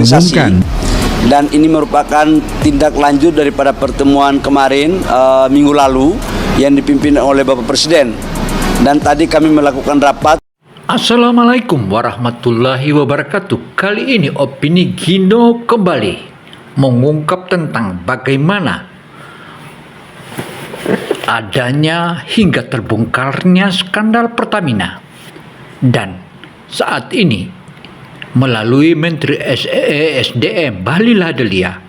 kompensasi. Dan ini merupakan tindak lanjut daripada pertemuan kemarin minggu lalu yang dipimpin oleh Bapak Presiden. Dan tadi kami melakukan rapat. Assalamualaikum warahmatullahi wabarakatuh. Kali ini opini Gino kembali mengungkap tentang bagaimana adanya hingga terbongkarnya skandal Pertamina. Dan saat ini melalui Menteri SDM Bahlil Lahadalia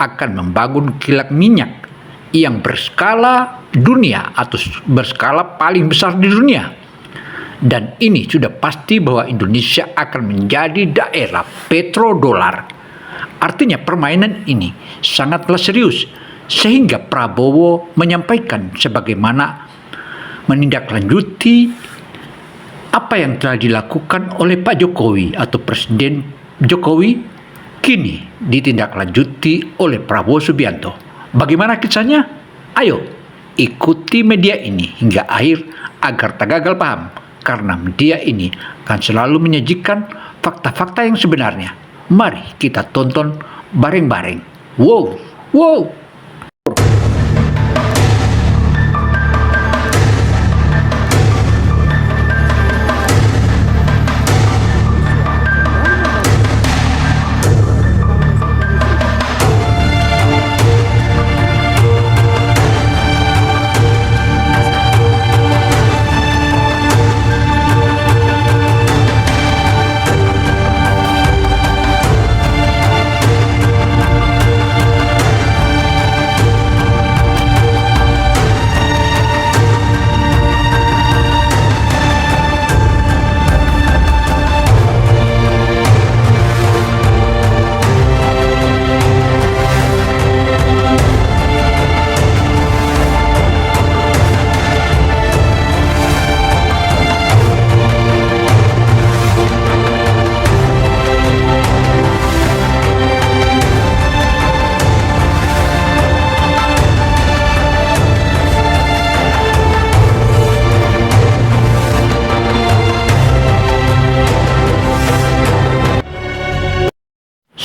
akan membangun kilang minyak yang berskala dunia atau berskala paling besar di dunia. Dan ini sudah pasti bahwa Indonesia akan menjadi daerah petrodolar. Artinya permainan ini sangatlah serius, sehingga Prabowo menyampaikan sebagaimana menindaklanjuti apa yang telah dilakukan oleh Pak Jokowi atau Presiden Jokowi kini ditindaklanjuti oleh Prabowo Subianto. Bagaimana kisahnya? Ayo ikuti media ini hingga akhir agar tak gagal paham, karena media ini akan selalu menyajikan fakta-fakta yang sebenarnya. Mari kita tonton bareng-bareng. Wow.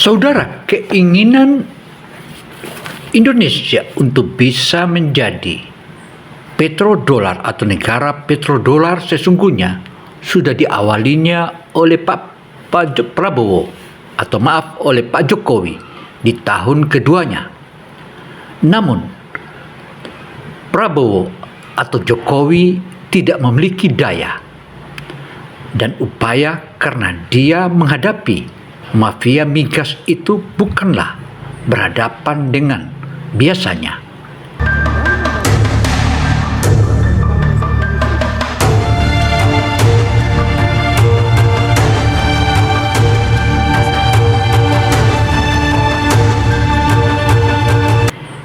Saudara, keinginan Indonesia untuk bisa menjadi petrodolar atau negara petrodolar sesungguhnya sudah diawalinya oleh Pak Prabowo atau oleh Pak Jokowi di tahun keduanya. Namun Prabowo atau Jokowi tidak memiliki daya dan upaya karena dia menghadapi mafia migas itu bukanlah berhadapan dengan biasanya.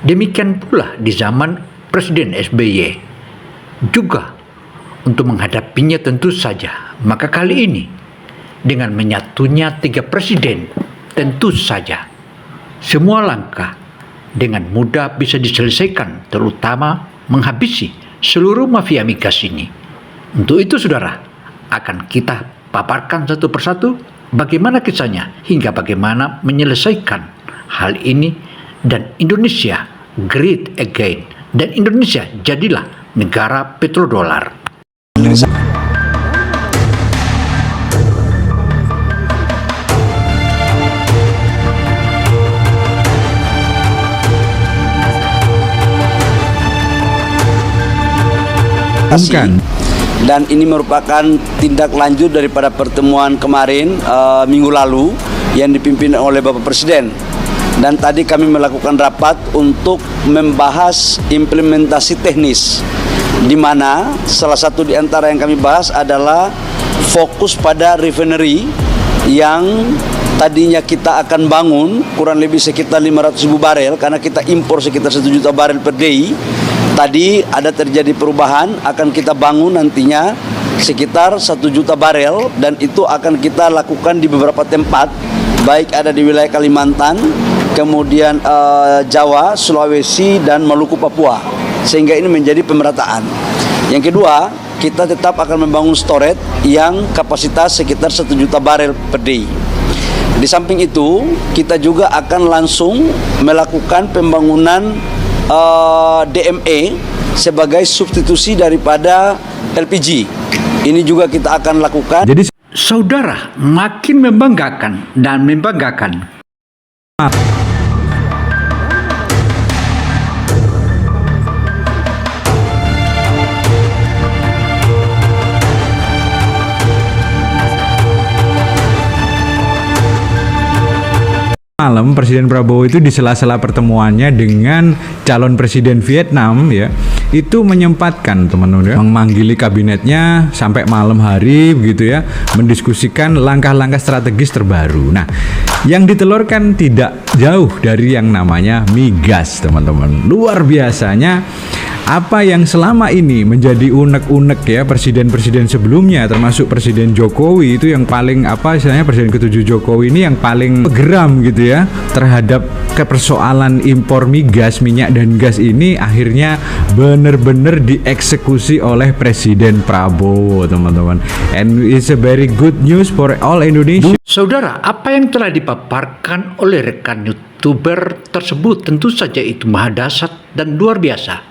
Demikian pula di zaman Presiden SBY. Juga untuk menghadapinya tentu saja, maka kali ini dengan menyatunya 3 presiden, tentu saja semua langkah dengan mudah bisa diselesaikan, terutama menghabisi seluruh mafia migas ini. Untuk itu saudara, akan kita paparkan satu persatu bagaimana kisahnya hingga bagaimana menyelesaikan hal ini, dan Indonesia great again, dan Indonesia jadilah negara petrodolar. Dan ini merupakan tindak lanjut daripada pertemuan kemarin minggu lalu yang dipimpin oleh Bapak Presiden. Dan tadi kami melakukan rapat untuk membahas implementasi teknis, di mana salah satu di antara yang kami bahas adalah fokus pada refinery yang tadinya kita akan bangun kurang lebih sekitar 500.000 barel karena kita impor sekitar 1 juta barel per day. Tadi ada terjadi perubahan, akan kita bangun nantinya sekitar 1 juta barel, dan itu akan kita lakukan di beberapa tempat, baik ada di wilayah Kalimantan, kemudian Jawa, Sulawesi, dan Maluku, Papua, sehingga ini menjadi pemerataan. Yang kedua, kita tetap akan membangun storage yang kapasitas sekitar 1 juta barel per day. Di samping itu, kita juga akan langsung melakukan pembangunan DME sebagai substitusi daripada LPG. Ini juga kita akan lakukan. Jadi saudara, makin membanggakan dan membanggakan. Malam Presiden Prabowo itu di sela-sela pertemuannya dengan calon presiden Vietnam ya, itu menyempatkan teman-teman memanggili kabinetnya sampai malam hari begitu ya, mendiskusikan langkah-langkah strategis terbaru. Nah, yang ditelurkan tidak jauh dari yang namanya migas, teman-teman. Luar biasanya apa yang selama ini menjadi unek-unek ya presiden-presiden sebelumnya, termasuk Presiden Jokowi itu yang paling istilahnya Presiden ke-7 Jokowi ini yang paling geram gitu ya terhadap kepersoalan impor migas, minyak dan gas ini, akhirnya benar-benar dieksekusi oleh Presiden Prabowo, teman-teman. And it's a very good news for all Indonesia. Saudara, apa yang telah dipaparkan oleh rekan YouTuber tersebut tentu saja itu maha dahsyat dan luar biasa.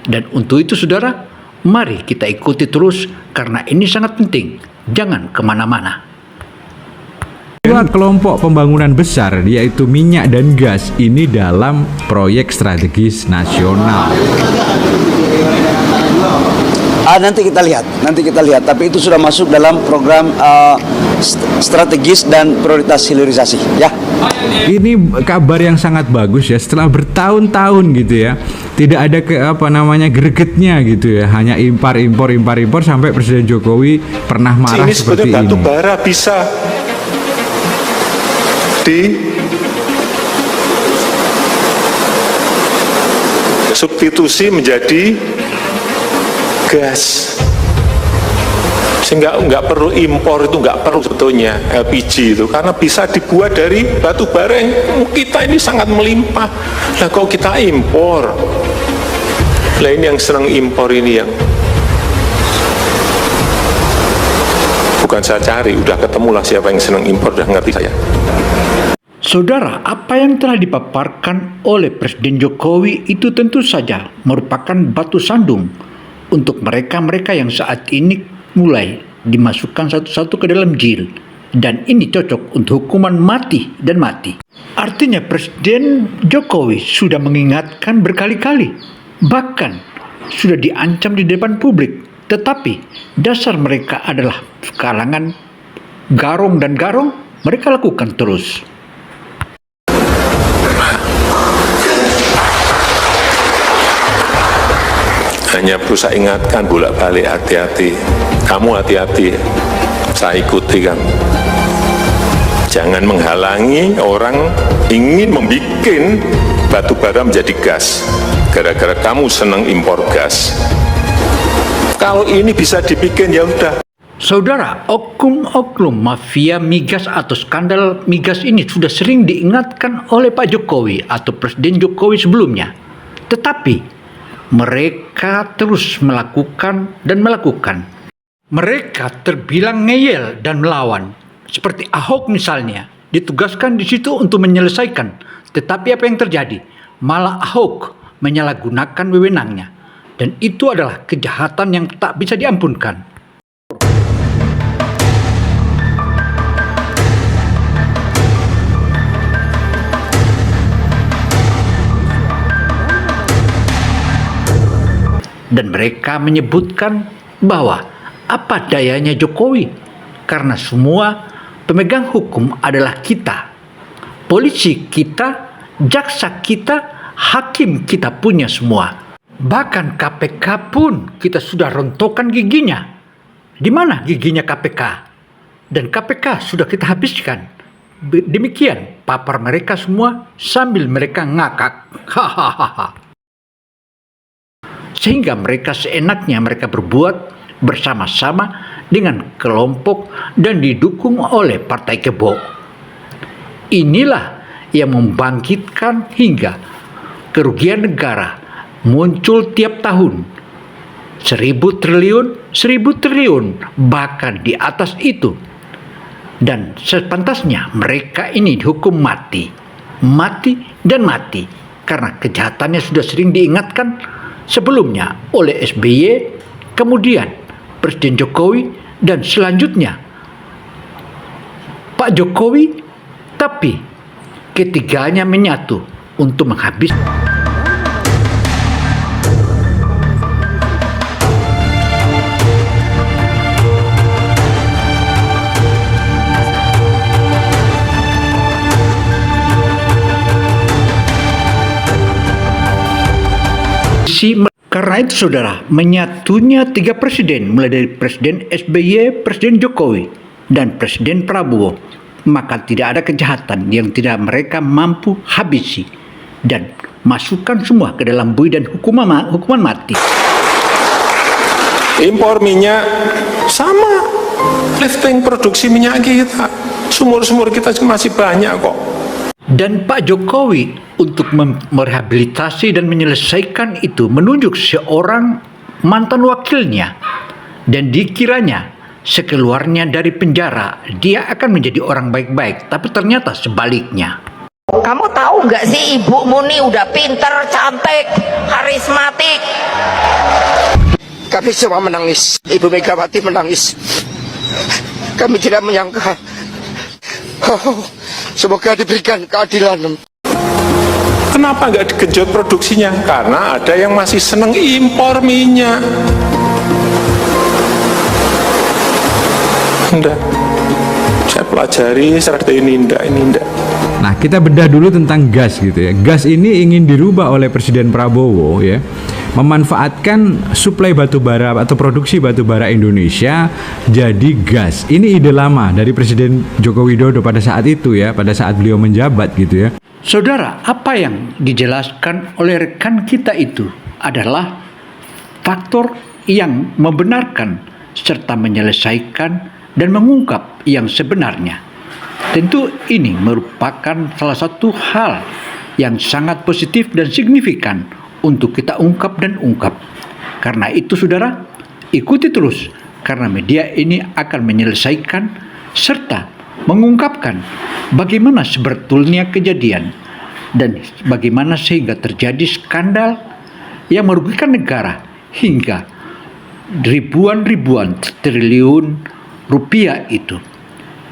Dan untuk itu saudara, mari kita ikuti terus karena ini sangat penting. Jangan kemana-mana. Dua kelompok pembangunan besar yaitu minyak dan gas ini dalam proyek strategis nasional. Nanti kita lihat. Tapi itu sudah masuk dalam program strategis dan prioritas hilirisasi. Ya. Ini kabar yang sangat bagus ya. Setelah bertahun-tahun gitu ya, tidak ada gregetnya gitu ya. Hanya impor sampai Presiden Jokowi pernah marah ini seperti ini. Batu bara bisa disubstitusi menjadi gas, sehingga nggak perlu impor, itu nggak perlu sebetulnya LPG itu, karena bisa dibuat dari batu bara yang kita ini sangat melimpah. Nah kalau kita impor, lah ini yang senang impor ini yang bukan saya cari, udah ketemulah siapa yang senang impor, udah ngerti saya. Saudara, apa yang telah dipaparkan oleh Presiden Jokowi itu tentu saja merupakan batu sandung untuk mereka-mereka yang saat ini mulai dimasukkan satu-satu ke dalam jil. Dan ini cocok untuk hukuman mati dan mati. Artinya Presiden Jokowi sudah mengingatkan berkali-kali, bahkan sudah diancam di depan publik. Tetapi dasar mereka adalah kalangan garong dan garong, mereka lakukan terus. Hanya perlu saya ingatkan bolak-balik, hati-hati. Kamu hati-hati, saya ikuti kan. Jangan menghalangi orang ingin membuat batu bara menjadi gas. Gara-gara kamu senang impor gas. Kalau ini bisa dibikin ya udah. Saudara, oknum mafia migas atau skandal migas ini sudah sering diingatkan oleh Pak Jokowi atau Presiden Jokowi sebelumnya. Tetapi mereka terus melakukan dan melakukan. Mereka terbilang ngeyel dan melawan. Seperti Ahok misalnya, ditugaskan di situ untuk menyelesaikan. Tetapi apa yang terjadi? Malah Ahok menyalahgunakan wewenangnya. Dan itu adalah kejahatan yang tak bisa diampunkan. Dan mereka menyebutkan bahwa apa dayanya Jokowi, karena semua pemegang hukum adalah kita. Polisi kita, jaksa kita, hakim kita punya semua. Bahkan KPK pun kita sudah rontokkan giginya. Di mana giginya KPK? Dan KPK sudah kita habiskan. Demikian papar mereka semua sambil mereka ngakak. Hahaha. Sehingga mereka seenaknya mereka berbuat bersama-sama dengan kelompok dan didukung oleh Partai Kebo. Inilah yang membangkitkan hingga kerugian negara muncul tiap tahun. 1.000 triliun, bahkan di atas itu. Dan sepantasnya mereka ini dihukum mati, karena kejahatannya sudah sering diingatkan sebelumnya oleh SBY, kemudian Presiden Jokowi, dan selanjutnya Pak Jokowi, tapi ketiganya menyatu untuk menghabiskan. Karena itu saudara, menyatunya 3 presiden, mulai dari Presiden SBY, Presiden Jokowi, dan Presiden Prabowo, maka tidak ada kejahatan yang tidak mereka mampu habisi dan masukkan semua ke dalam bui dan hukuman mati. Impor minyak sama, lifting produksi minyak kita, sumur-sumur kita masih banyak kok. Dan Pak Jokowi untuk merehabilitasi dan menyelesaikan itu menunjuk seorang mantan wakilnya, dan dikiranya sekeluarnya dari penjara dia akan menjadi orang baik-baik, tapi ternyata sebaliknya. Kamu tahu nggak sih, ibumu nih udah pinter, cantik, karismatik. Kami semua menangis, Ibu Megawati menangis. Kami tidak menyangka. Semoga diberikan keadilan. Kenapa nggak digenjot produksinya? Karena ada yang masih seneng impor minyak. Enggak. Saya pelajari seperti ini enggak. Nah, kita bedah dulu tentang gas gitu ya. Gas ini ingin dirubah oleh Presiden Prabowo ya, memanfaatkan suplai batubara atau produksi batubara Indonesia jadi gas. Ini ide lama dari Presiden Joko Widodo pada saat itu ya, pada saat beliau menjabat gitu ya. Saudara, apa yang dijelaskan oleh rekan kita itu adalah faktor yang membenarkan serta menyelesaikan dan mengungkap yang sebenarnya. Tentu ini merupakan salah satu hal yang sangat positif dan signifikan untuk kita ungkap. Karena itu saudara, ikuti terus, karena media ini akan menyelesaikan serta mengungkapkan bagaimana sebetulnya kejadian dan bagaimana sehingga terjadi skandal yang merugikan negara hingga ribuan triliun rupiah itu.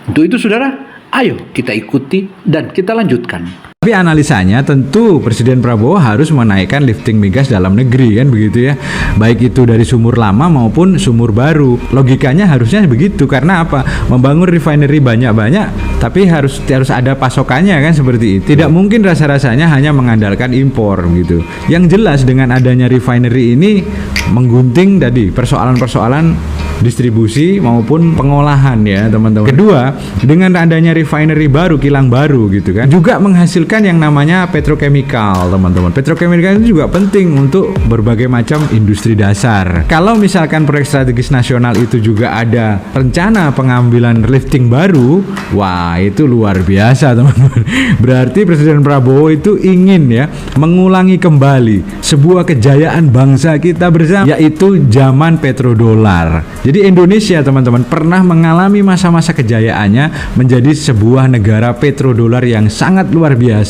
Untuk itu saudara, ayo kita ikuti dan kita lanjutkan. Tapi analisanya tentu Presiden Prabowo harus menaikkan lifting migas dalam negeri kan begitu ya. Baik itu dari sumur lama maupun sumur baru. Logikanya harusnya begitu, karena apa? Membangun refinery banyak-banyak tapi harus ada pasokannya kan, seperti itu. Tidak mungkin rasa-rasanya hanya mengandalkan impor gitu. Yang jelas dengan adanya refinery ini menggunting tadi persoalan-persoalan distribusi maupun pengolahan ya teman-teman. Kedua, dengan adanya refinery baru, kilang baru gitu kan, juga menghasilkan yang namanya petrochemical teman-teman. Petrochemical itu juga penting untuk berbagai macam industri dasar. Kalau misalkan proyek strategis nasional itu juga ada rencana pengambilan lifting baru, wah itu luar biasa teman-teman. Berarti Presiden Prabowo itu ingin ya mengulangi kembali sebuah kejayaan bangsa kita bersama, yaitu zaman petrodolar. Jadi Indonesia teman-teman pernah mengalami masa-masa kejayaannya menjadi sebuah negara petrodolar yang sangat luar biasa.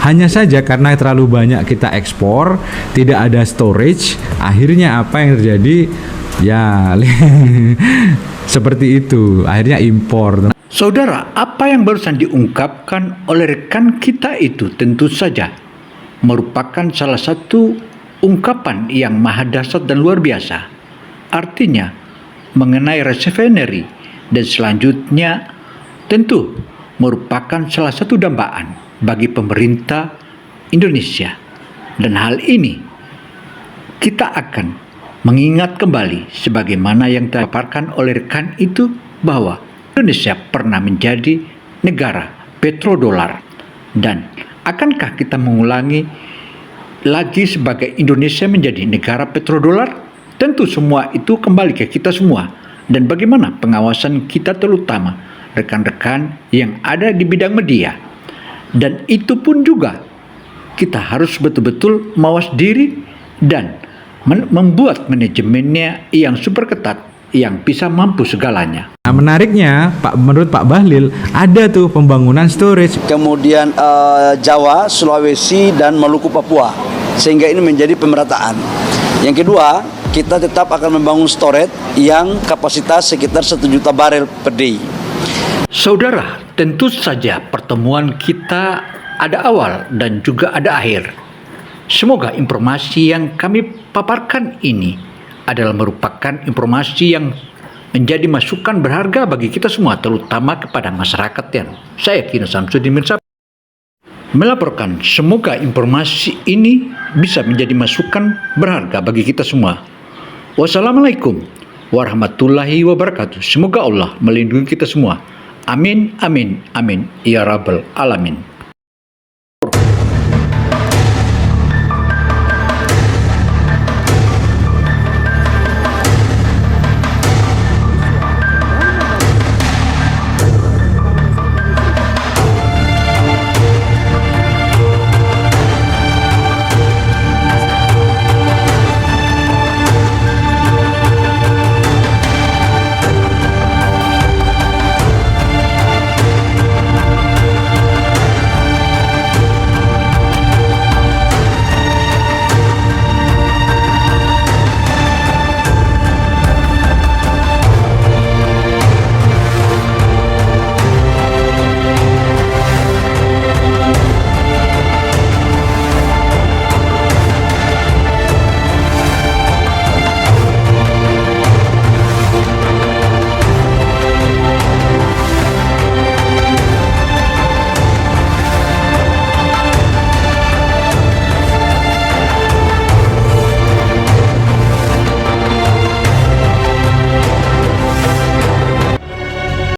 Hanya saja karena terlalu banyak kita ekspor, tidak ada storage, akhirnya apa yang terjadi? Ya seperti itu, akhirnya impor. Saudara, apa yang barusan diungkapkan oleh rekan kita itu tentu saja merupakan salah satu ungkapan yang maha dahsyat dan luar biasa. Artinya mengenai refinery dan selanjutnya tentu merupakan salah satu dambaan bagi pemerintah Indonesia. Dan hal ini kita akan mengingat kembali sebagaimana yang dipaparkan oleh rekan itu, bahwa Indonesia pernah menjadi negara petrodolar. Dan akankah kita mengulangi lagi sebagai Indonesia menjadi negara petrodolar? Tentu semua itu kembali ke kita semua. dan bagaimana pengawasan kita, terutama rekan-rekan yang ada di bidang media. Dan itu pun juga kita harus betul-betul mawas diri dan membuat manajemennya yang super ketat, yang bisa mampu segalanya. Nah, menariknya, menurut Pak Bahlil, ada tuh pembangunan storage. Kemudian Jawa, Sulawesi, dan Maluku, Papua. Sehingga ini menjadi pemerataan. Yang kedua, kita tetap akan membangun storage yang kapasitas sekitar 1 juta barel per day. Saudara, tentu saja pertemuan kita ada awal dan juga ada akhir. Semoga informasi yang kami paparkan ini adalah merupakan informasi yang menjadi masukan berharga bagi kita semua, terutama kepada masyarakat yang saya Kino Samsudin Mirsa melaporkan. Semoga informasi ini bisa menjadi masukan berharga bagi kita semua. Wassalamualaikum warahmatullahi wabarakatuh. Semoga Allah melindungi kita semua. Amin, amin, amin. Ya Rabbal Alamin.